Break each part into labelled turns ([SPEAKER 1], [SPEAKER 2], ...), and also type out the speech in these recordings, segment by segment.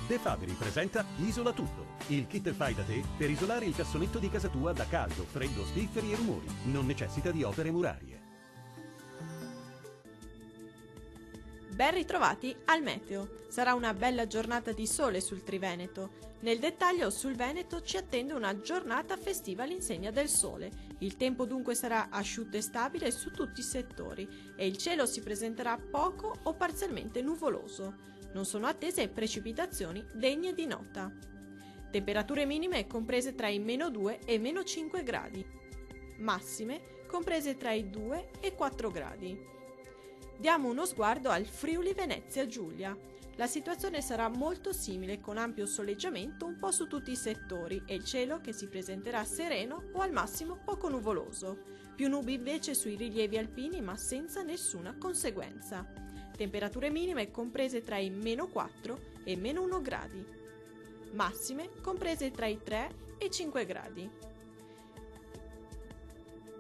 [SPEAKER 1] De Fabri presenta Isola Tutto, il kit fai da te per isolare il cassonetto di casa tua da caldo, freddo, spifferi e rumori. Non necessita di opere murarie.
[SPEAKER 2] Ben ritrovati al meteo. Sarà una bella giornata di sole sul Triveneto. Nel dettaglio, sul Veneto ci attende una giornata festiva all'insegna del sole. Il tempo dunque sarà asciutto e stabile su tutti i settori e il cielo si presenterà poco o parzialmente nuvoloso. Non sono attese precipitazioni degne di nota. Temperature minime comprese tra i -2 e -5 gradi. Massime comprese tra i 2 e 4 gradi. Diamo uno sguardo al Friuli Venezia Giulia. La situazione sarà molto simile, con ampio soleggiamento un po' su tutti i settori e il cielo che si presenterà sereno o al massimo poco nuvoloso. Più nubi invece sui rilievi alpini, ma senza nessuna conseguenza. Temperature minime comprese tra i -4 e -1 gradi. Massime comprese tra i 3 e i 5 gradi.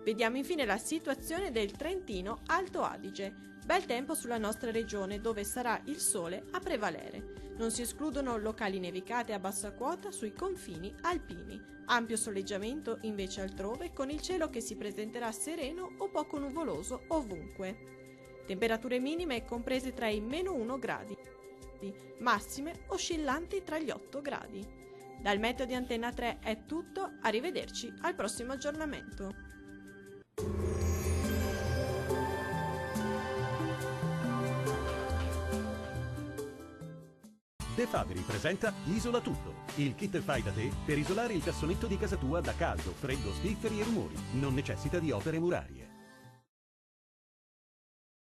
[SPEAKER 2] Vediamo infine la situazione del Trentino Alto Adige. Bel tempo sulla nostra regione, dove sarà il sole a prevalere. Non si escludono locali nevicate a bassa quota sui confini alpini. Ampio soleggiamento invece altrove, con il cielo che si presenterà sereno o poco nuvoloso ovunque. Temperature minime comprese tra i -1 gradi, massime oscillanti tra gli 8 gradi. Dal meteo di Antenna 3 è tutto, arrivederci al prossimo aggiornamento.
[SPEAKER 1] De Fabri presenta Isola Tutto, il kit fai da te per isolare il cassonetto di casa tua da caldo, freddo, spifferi e rumori. Non necessita di opere murarie.